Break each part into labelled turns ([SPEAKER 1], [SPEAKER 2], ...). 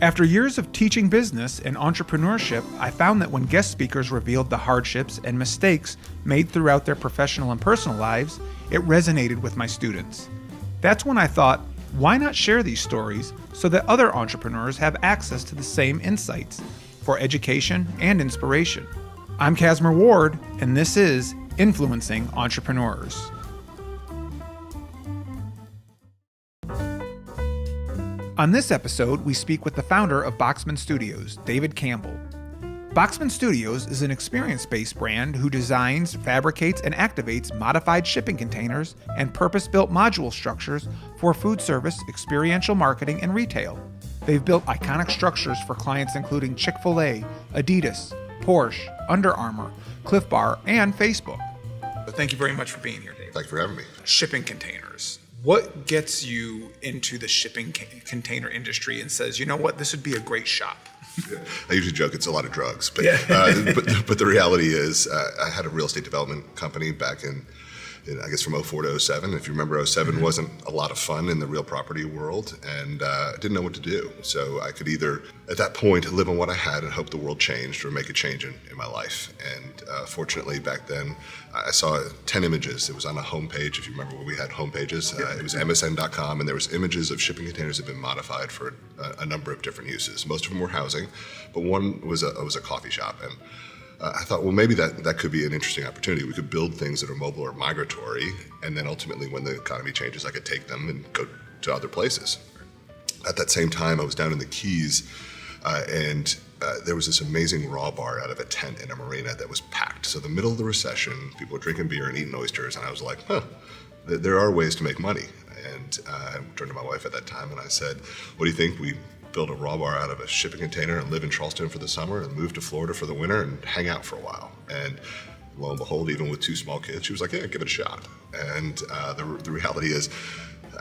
[SPEAKER 1] After years of teaching business and entrepreneurship, I found that when guest speakers revealed the hardships and mistakes made throughout their professional and personal lives, it resonated with my students. That's when I thought, why not share these stories so that other entrepreneurs have access to the same insights for education and inspiration? I'm Cassmer Ward, and this is Influencing Entrepreneurs. On this episode, we speak with the founder of Boxman Studios, David Campbell. Boxman Studios is an experience-based brand who designs, fabricates, and activates modified shipping containers and purpose-built module structures for food service, experiential marketing, and retail. They've built iconic structures for clients including Chick-fil-A, Adidas, Porsche, Under Armour, Cliff Bar, and Facebook. So thank you very much for being here, David.
[SPEAKER 2] Thank you for having me.
[SPEAKER 1] Shipping containers. What gets you into the shipping container industry and says, you know what, this would be a great shop?
[SPEAKER 2] Yeah. I usually joke it's a lot of drugs, but
[SPEAKER 1] Yeah.
[SPEAKER 2] but the reality is I had a real estate development company back in I guess from 04 to 07. If you remember, 07 wasn't a lot of fun in the real property world, and I didn't know what to do. So I could either, at that point, live on what I had and hope the world changed, or make a change in my life. And fortunately, back then, I saw 10 images. It was on a homepage, if you remember when we had homepages. It was msn.com, and there was images of shipping containers that had been modified for a number of different uses. Most of them were housing, but one was a coffee shop. And I thought, well, maybe that could be an interesting opportunity. We could build things that are mobile or migratory, and then ultimately when the economy changes, I could take them and go to other places. At that same time, I was down in the Keys, and there was this amazing raw bar out of a tent in a marina that was packed. So the middle of the recession, people were drinking beer and eating oysters, and I was like, there are ways to make money. And I turned to my wife at that time and I said, what do you think we build a raw bar out of a shipping container and live in Charleston for the summer and move to Florida for the winter and hang out for a while? And lo and behold, even with 2 small kids, she was like, yeah, give it a shot. And the reality is,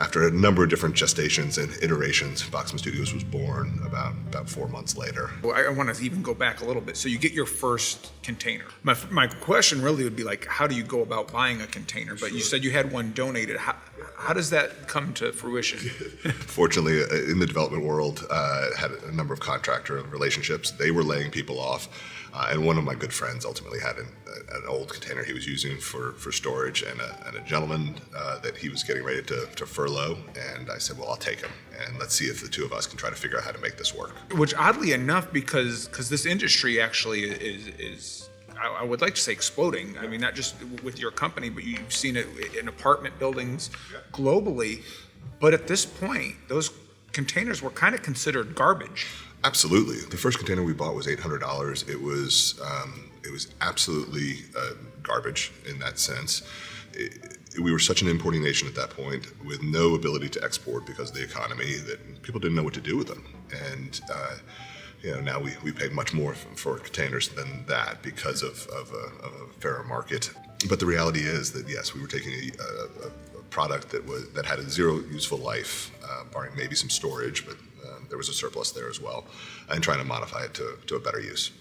[SPEAKER 2] after a number of different gestations and iterations, Boxman Studios was born about 4 months later.
[SPEAKER 1] Well, I want to even go back a little bit. So you get your first container. My question really would be like, how do you go about buying a container? But you said you had one donated. How does that come to fruition?
[SPEAKER 2] Fortunately, in the development world, had a number of contractor relationships. They were laying people off. And one of my good friends ultimately had an old container he was using for storage, and a gentleman that he was getting ready to furlough. And I said, well, I'll take him, and let's see if the two of us can try to figure out how to make this work.
[SPEAKER 1] Which, oddly enough, because this industry actually is I would like to say exploding. I mean, not just with your company, but you've seen it in apartment buildings globally. But at this point, those containers were kind of considered garbage.
[SPEAKER 2] Absolutely. The first container we bought was $800. It was absolutely garbage in that sense. We were such an importing nation at that point with no ability to export because of the economy that people didn't know what to do with them. And now we pay much more for containers than that because of a fairer market. But the reality is that, yes, we were taking a product that had a zero useful life, barring maybe some storage, but there was a surplus there as well, and trying to modify it to a better use.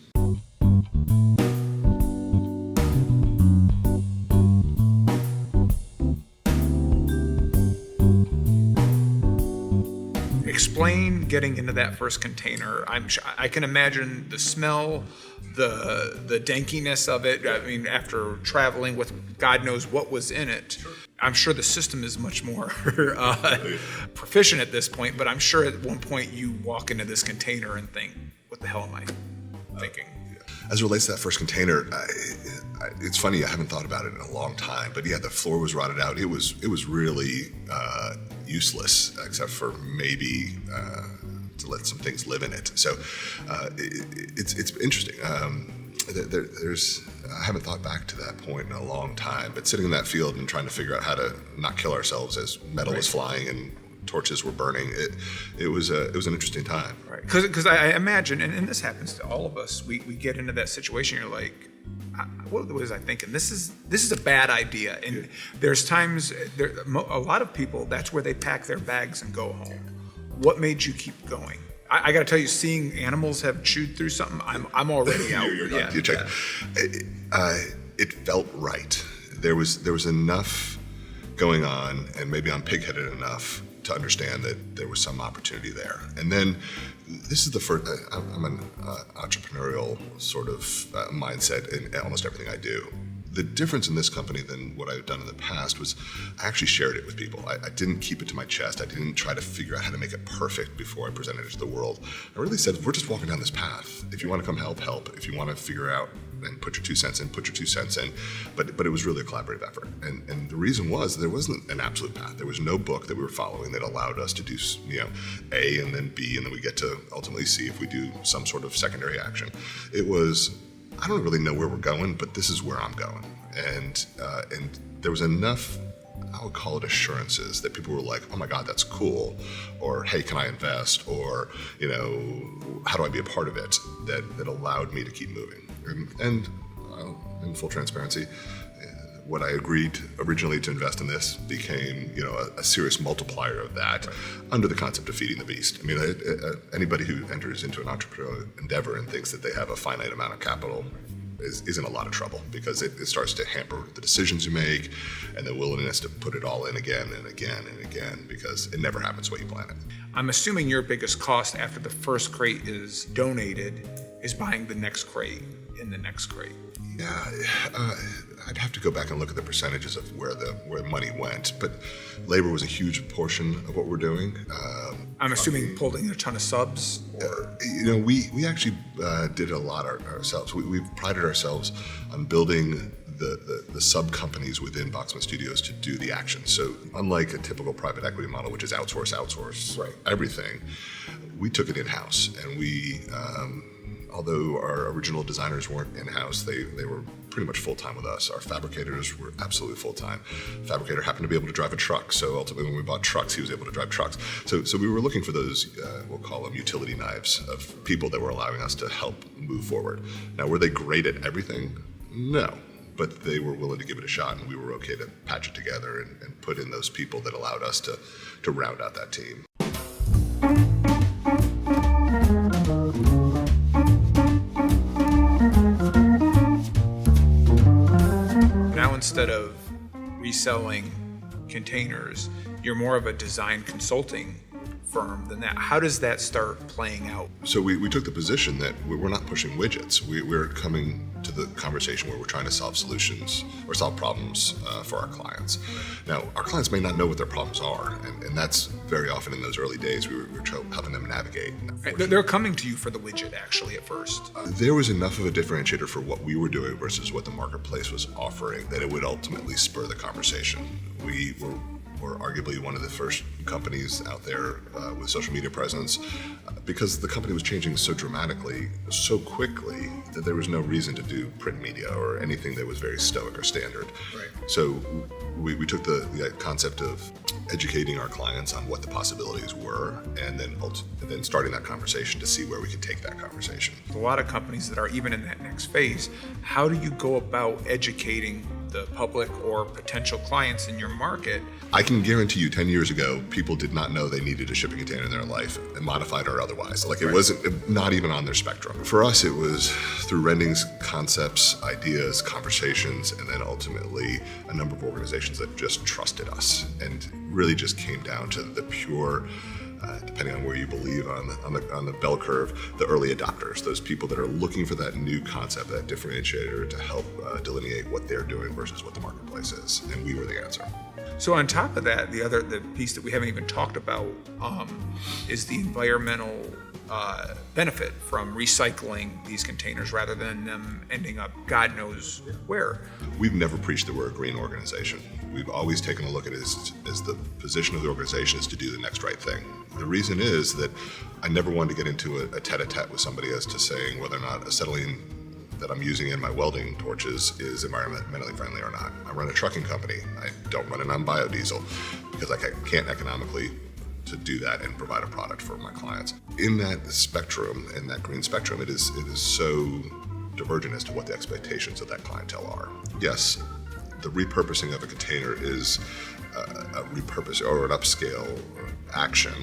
[SPEAKER 1] Explain getting into that first container. I can imagine the smell, the dankiness of it. I mean, after traveling with God knows what was in it, I'm sure the system is much more proficient at this point, but I'm sure at one point you walk into this container and think, what the hell am I thinking?
[SPEAKER 2] As it relates to that first container, it's funny, I haven't thought about it in a long time, but yeah, the floor was rotted out. It was really useless, except for maybe to let some things live in it. So it's interesting. I haven't thought back to that point in a long time, but sitting in that field and trying to figure out how to not kill ourselves as metal was flying and torches were burning, it was an interesting time.
[SPEAKER 1] Right, because I imagine, and this happens to all of us, we get into that situation, you're like, what was I thinking? This is a bad idea. And there's times, a lot of people, that's where they pack their bags and go home. What made you keep going? I got to tell you, seeing animals have chewed through something, I'm already out.
[SPEAKER 2] You're done. You checked. It felt right. There was enough going on, and maybe I'm pig-headed enough to understand that there was some opportunity there. And then this is the first, I'm an entrepreneurial sort of mindset in almost everything I do. The difference in this company than what I've done in the past was I actually shared it with people. I didn't keep it to my chest. I didn't try to figure out how to make it perfect before I presented it to the world. I really said, we're just walking down this path. If you want to come help. If you want to figure out and put your 2 cents in, put your 2 cents in. But it was really a collaborative effort. And the reason was there wasn't an absolute path. There was no book that we were following that allowed us to do, A and then B, and then we get to ultimately C if we do some sort of secondary action. It was, I don't really know where we're going, but this is where I'm going. And there was enough, I would call it assurances, that people were like, oh my God, that's cool. Or, hey, can I invest? Or, how do I be a part of it? That allowed me to keep moving. And in full transparency, what I agreed originally to invest in this became, a serious multiplier of that under the concept of feeding the beast. I mean, anybody who enters into an entrepreneurial endeavor and thinks that they have a finite amount of capital is in a lot of trouble, because it starts to hamper the decisions you make and the willingness to put it all in again and again and again, because it never happens the way you plan it.
[SPEAKER 1] I'm assuming your biggest cost after the first crate is donated is buying the next crate in the next crate.
[SPEAKER 2] Yeah, I'd have to go back and look at the percentages of where money went, but labor was a huge portion of what we're doing.
[SPEAKER 1] I'm assuming pulling a ton of subs, or
[SPEAKER 2] we actually did a lot ourselves. We've prided ourselves on building the sub companies within Boxman Studios to do the action. So unlike a typical private equity model, which is outsource everything, we took it in-house, and we. Although our original designers weren't in-house, they were pretty much full-time with us. Our fabricators were absolutely full-time. Fabricator happened to be able to drive a truck, so ultimately when we bought trucks, he was able to drive trucks. So we were looking for those, we'll call them utility knives, of people that were allowing us to help move forward. Now, were they great at everything? No. But they were willing to give it a shot, and we were okay to patch it together and put in those people that allowed us to round out that team.
[SPEAKER 1] Instead of reselling containers, you're more of a design consulting firm than that. How does that start playing out?
[SPEAKER 2] So we took the position that we're not pushing widgets. We're coming to the conversation where we're trying to solve solutions or solve problems for our clients. Now, our clients may not know what their problems are, and that's very often in those early days we were helping them navigate.
[SPEAKER 1] They're coming to you for the widget, actually, at first.
[SPEAKER 2] There was enough of a differentiator for what we were doing versus what the marketplace was offering that it would ultimately spur the conversation. We were arguably one of the first companies out there with social media presence, because the company was changing so dramatically, so quickly, that there was no reason to do print media or anything that was very stoic or standard.
[SPEAKER 1] Right.
[SPEAKER 2] So we took the concept of educating our clients on what the possibilities were, and then starting that conversation to see where we could take that conversation.
[SPEAKER 1] A lot of companies that are even in that next phase, how do you go about educating the public or potential clients in your market?
[SPEAKER 2] I can guarantee you 10 years ago, people did not know they needed a shipping container in their life, and modified or otherwise. It wasn't, not even on their spectrum. For us, it was through Rending's concepts, ideas, conversations, and then ultimately a number of organizations that just trusted us, and really just came down to the pure, depending on where you believe on the bell curve, the early adopters, those people that are looking for that new concept, that differentiator to help delineate what they're doing versus what the marketplace is, and we were the answer.
[SPEAKER 1] So on top of that, the piece that we haven't even talked about is the environmental benefit from recycling these containers rather than them ending up God knows where.
[SPEAKER 2] We've never preached that we're a green organization. We've always taken a look at it as the position of the organization is to do the next right thing. The reason is that I never wanted to get into a tete-a-tete with somebody as to saying whether or not acetylene that I'm using in my welding torches is environmentally friendly or not. I run a trucking company. I don't run it on biodiesel because I can't economically to do that and provide a product for my clients. In that spectrum, in that green spectrum, it is so divergent as to what the expectations of that clientele are. Yes, the repurposing of a container is a repurpose or an upscale action.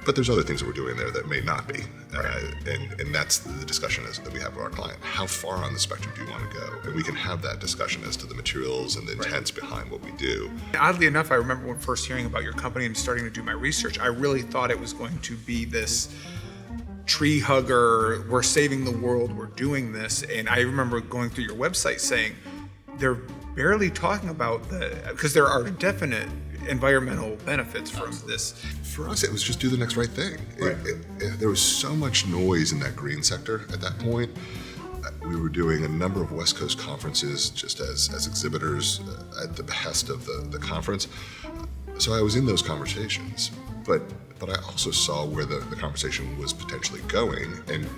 [SPEAKER 2] But there's other things that we're doing there that may not be. And that's the discussion that we have with our client. How far on the spectrum do you want to go? And we can have that discussion as to the materials and the intents behind what we do.
[SPEAKER 1] Oddly enough, I remember when first hearing about your company and starting to do my research, I really thought it was going to be this tree hugger, we're saving the world, we're doing this. And I remember going through your website saying, they're barely talking about because there are definite environmental benefits from this.
[SPEAKER 2] For us, it was just do the next right thing. There was so much noise in that green sector at that point. We were doing a number of West Coast conferences just as exhibitors at the behest of the conference. So I was in those conversations, but I also saw where the conversation was potentially going, and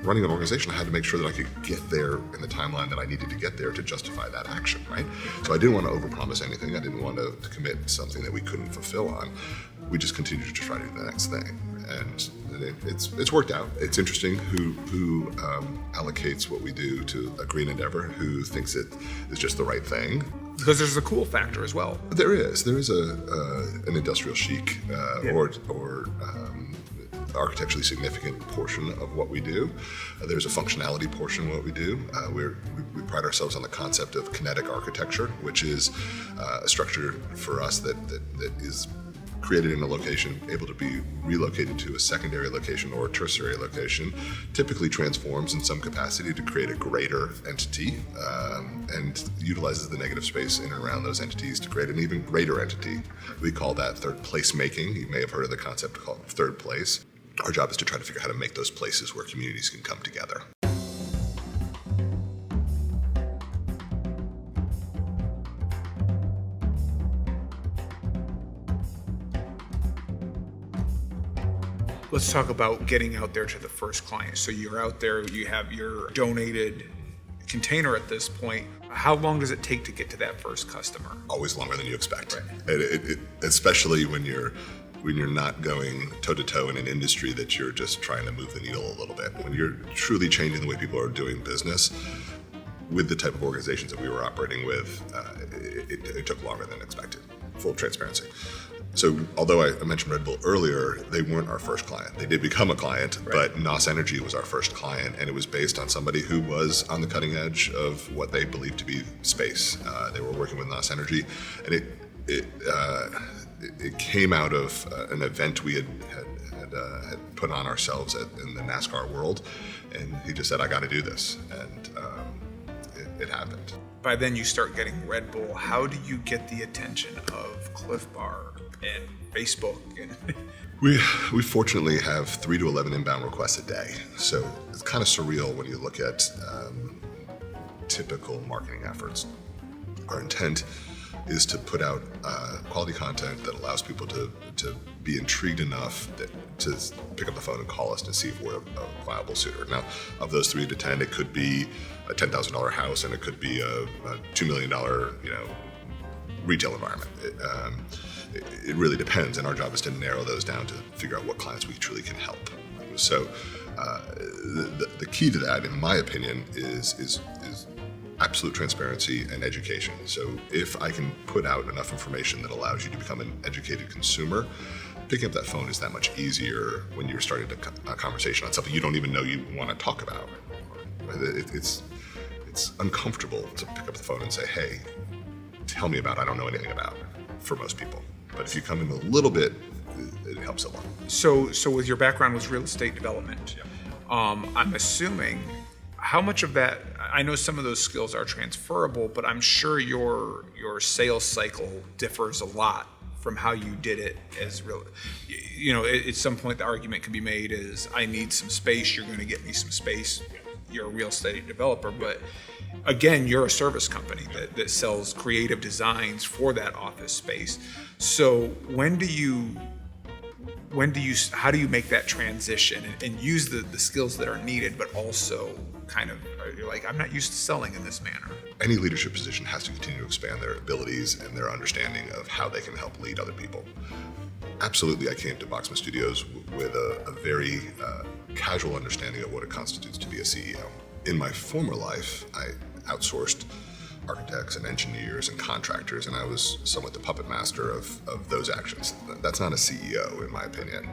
[SPEAKER 2] running an organization, I had to make sure that I could get there in the timeline that I needed to get there to justify that action, right? So I didn't want to overpromise anything. I didn't want to commit something that we couldn't fulfill on. We just continued to try to do the next thing, and it's worked out. It's interesting who allocates what we do to a green endeavor, who thinks it is just the right thing.
[SPEAKER 1] Because there's a cool factor as well.
[SPEAKER 2] There is an industrial chic or architecturally significant portion of what we do. There's a functionality portion of what we do. We pride ourselves on the concept of kinetic architecture, which is a structure for us that is created in a location, able to be relocated to a secondary location or a tertiary location, typically transforms in some capacity to create a greater entity, and utilizes the negative space in and around those entities to create an even greater entity. We call that third place making. You may have heard of the concept called third place. Our job is to try to figure out how to make those places where communities can come together.
[SPEAKER 1] Let's talk about getting out there to the first client. So you're out there, you have your donated container at this point. How long does it take to get to that first customer?
[SPEAKER 2] Always longer than you expect. Right. Especially when you're not going toe-to-toe in an industry that you're just trying to move the needle a little bit. When you're truly changing the way people are doing business, with the type of organizations that we were operating with, it took longer than expected. Full transparency. So although I mentioned Red Bull earlier, they weren't our first client. They did become a client, right. But NOS Energy was our first client, and it was based on somebody who was on the cutting edge of what they believed to be space. They were working with NOS Energy, and it came out of an event we had put on ourselves in the NASCAR world, and he just said, I got to do this, and it happened.
[SPEAKER 1] By then you start getting Red Bull. How do you get the attention of Cliff Bar and Facebook?
[SPEAKER 2] We fortunately have 3 to 11 inbound requests a day, so it's kind of surreal when you look at typical marketing efforts. Our intent is to put out quality content that allows people to be intrigued enough to pick up the phone and call us to see if we're a viable suitor. Now, of those 3 to 10, it could be a $10,000 house, and it could be a $2 million, retail environment. It really depends, and our job is to narrow those down to figure out what clients we truly can help. So, the key to that, in my opinion, is absolute transparency and education. So if I can put out enough information that allows you to become an educated consumer, picking up that phone is that much easier when you're starting a conversation on something you don't even know you want to talk about. It's uncomfortable to pick up the phone and say, hey, tell me about it. I don't know anything about, for most people. But if you come in a little bit, it helps a lot.
[SPEAKER 1] So with your background was real estate development.
[SPEAKER 2] Yeah.
[SPEAKER 1] I'm assuming, how much of that, I know some of those skills are transferable, but I'm sure your sales cycle differs a lot from how you did it as real. At some point the argument can be made is, I need some space, you're going to get me some space. You're a real estate developer, but again, you're a service company that sells creative designs for that office space. So how do you make that transition and use the skills that are needed, but also kind of, you're like, I'm not used to selling in this manner?
[SPEAKER 2] Any leadership position has to continue to expand their abilities and their understanding of how they can help lead other people. Absolutely, I came to Boxman Studios with a very casual understanding of what it constitutes to be a CEO. In my former life, I outsourced architects and engineers and contractors, and I was somewhat the puppet master of those actions. That's not a CEO, in my opinion.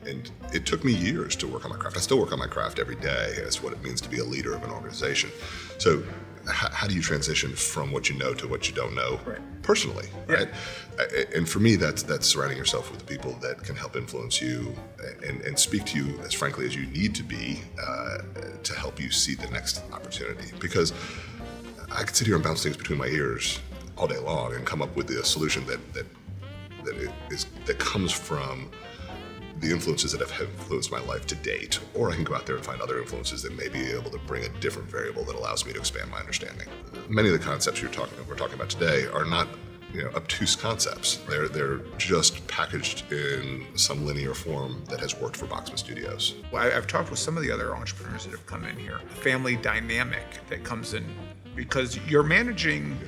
[SPEAKER 2] And it took me years to work on my craft. I still work on my craft every day. That's what it means to be a leader of an organization. So how do you transition from what you know to what you don't know personally, right? And for me, that's surrounding yourself with the people that can help influence you and speak to you as frankly as you need to be to help you see the next opportunity. Because I could sit here and bounce things between my ears all day long and come up with a solution that comes from the influences that have influenced my life to date, or I can go out there and find other influences that may be able to bring a different variable that allows me to expand my understanding. Many of the concepts we're talking about today are not obtuse concepts. They're just packaged in some linear form that has worked for Boxman Studios.
[SPEAKER 1] I've talked with some of the other entrepreneurs that have come in here. The family dynamic that comes in because you're managing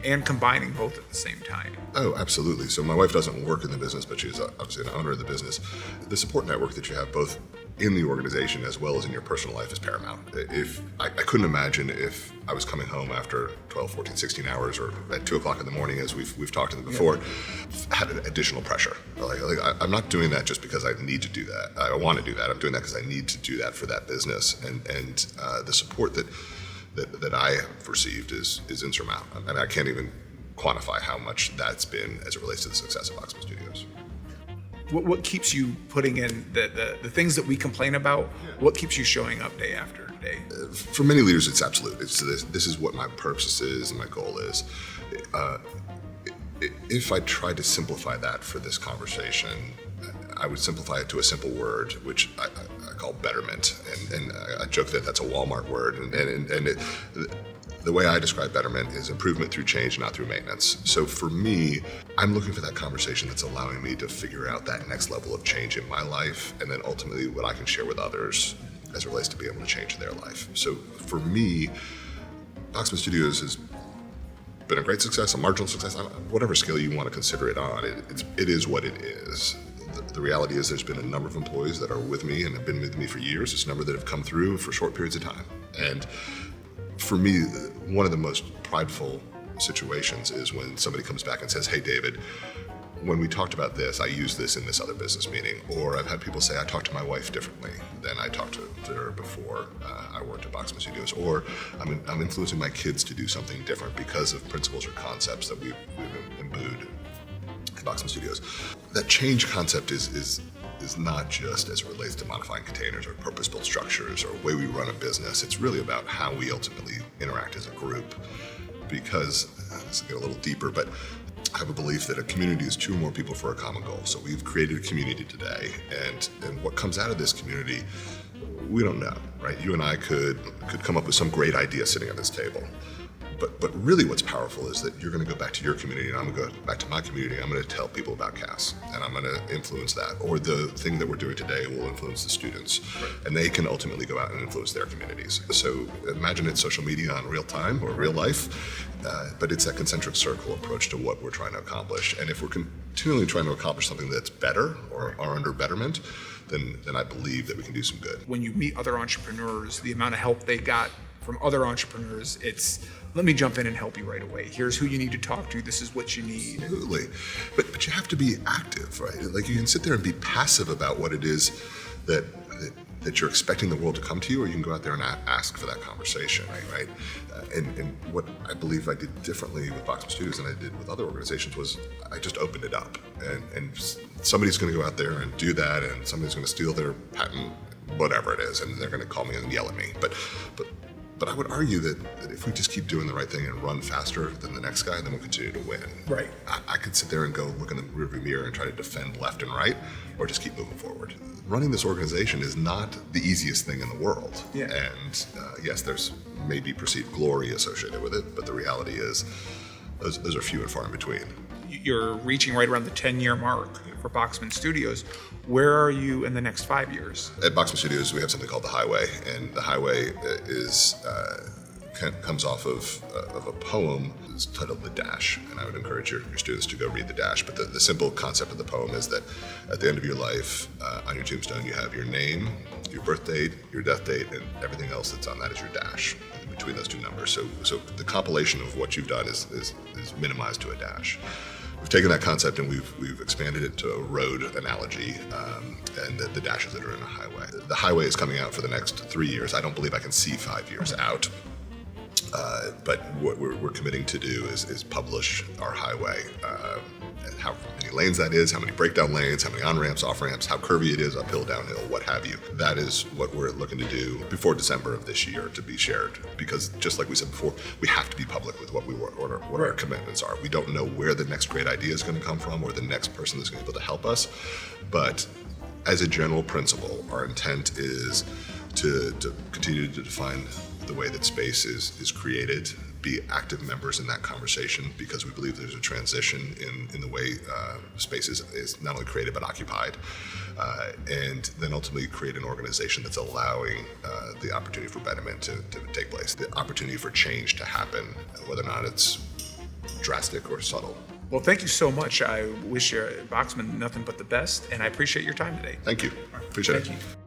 [SPEAKER 1] and combining both at the same time.
[SPEAKER 2] Oh, absolutely. So my wife doesn't work in the business, but she's obviously an owner of the business. The support network that you have both in the organization as well as in your personal life is paramount. If I couldn't imagine if I was coming home after 12, 14, 16 hours or at 2 o'clock in the morning, as we've talked to them before, had an additional pressure. I'm not doing that just because I need to do that. I want to do that. I'm doing that because I need to do that for that business. And the support that I have received is insurmountable. And I can't even quantify how much that's been as it relates to the success of Boxman Studios.
[SPEAKER 1] What keeps you putting in the things that we complain about? What keeps you showing up day after day?
[SPEAKER 2] For many leaders, it's absolute. This is what my purpose is and my goal is. If I tried to simplify that for this conversation, I would simplify it to a simple word, which I call betterment. And I joke that that's a Walmart word. The way I describe betterment is improvement through change, not through maintenance. So for me, I'm looking for that conversation that's allowing me to figure out that next level of change in my life, and then ultimately what I can share with others as it relates to being able to change their life. So for me, Boxman Studios has been a great success, a marginal success, whatever scale you want to consider it on. It is what it is. The reality is there's been a number of employees that are with me and have been with me for years. There's a number that have come through for short periods of time. And for me, one of the most prideful situations is when somebody comes back and says, "Hey, David, when we talked about this, I used this in this other business meeting." Or I've had people say, "I talked to my wife differently than I talked to her before I worked at Boxman Studios." Or I'm influencing my kids to do something different because of principles or concepts that we've imbued at Boxman Studios. That change concept is not just as it relates to modifying containers or purpose-built structures or the way we run a business. It's really about how we ultimately interact as a group. Because, this will get a little deeper, but I have a belief that a community is two or more people for a common goal. So we've created a community today, and what comes out of this community, we don't know, right? You and I could come up with some great idea sitting at this table. But really what's powerful is that you're going to go back to your community and I'm going to go back to my community. I'm going to tell people about Cass and I'm going to influence that. Or the thing that we're doing today will influence the students. Right. And they can ultimately go out and influence their communities. So imagine it's social media on real time or real life, but it's that concentric circle approach to what we're trying to accomplish. And if we're continually trying to accomplish something that's better or are under betterment, then I believe that we can do some good.
[SPEAKER 1] When you meet other entrepreneurs, the amount of help they got from other entrepreneurs, it's, let me jump in and help you right away. Here's who you need to talk to. This is what you need.
[SPEAKER 2] Absolutely. But you have to be active, right? Like you can sit there and be passive about what it is that you're expecting the world to come to you, or you can go out there and ask for that conversation, right? And what I believe I did differently with Boxman Studios than I did with other organizations was I just opened it up. And somebody's going to go out there and do that, and somebody's going to steal their patent, whatever it is, and they're going to call me and yell at me. But I would argue that if we just keep doing the right thing and run faster than the next guy, then we'll continue to win.
[SPEAKER 1] Right.
[SPEAKER 2] I could sit there and go look in the rearview mirror and try to defend left and right, or just keep moving forward. Running this organization is not the easiest thing in the world.
[SPEAKER 1] Yeah.
[SPEAKER 2] And yes, there's maybe perceived glory associated with it, but the reality is those are few and far in between.
[SPEAKER 1] You're reaching right around the 10-year mark for Boxman Studios. Where are you in the next 5 years?
[SPEAKER 2] At Boxman Studios, we have something called the Highway, and the Highway comes off of a poem. It's titled The Dash, and I would encourage your students to go read The Dash. But the simple concept of the poem is that at the end of your life, on your tombstone, you have your name, your birth date, your death date, and everything else that's on that is your dash. In between those two numbers. So the compilation of what you've done is minimized to a dash. We've taken that concept and we've expanded it to a road analogy, and the dashes that are in a highway. The highway is coming out for the next 3 years. I don't believe I can see 5 years out. But what we're committing to do is publish our highway, and how many lanes that is, how many breakdown lanes, how many on-ramps, off-ramps, how curvy it is, uphill, downhill, what have you. That is what we're looking to do before December of this year to be shared. Because just like we said before, we have to be public with what our commitments are. We don't know where the next great idea is going to come from or the next person that's going to be able to help us. But as a general principle, our intent is to continue to define the way that space is created, be active members in that conversation, because we believe there's a transition in the way space is not only created but occupied, and then ultimately create an organization that's allowing the opportunity for betterment to take place, the opportunity for change to happen, whether or not it's drastic or subtle.
[SPEAKER 1] Well, thank you so much. I wish Boxman nothing but the best, and I appreciate your time today.
[SPEAKER 2] Thank you. Appreciate it.
[SPEAKER 1] Thank you.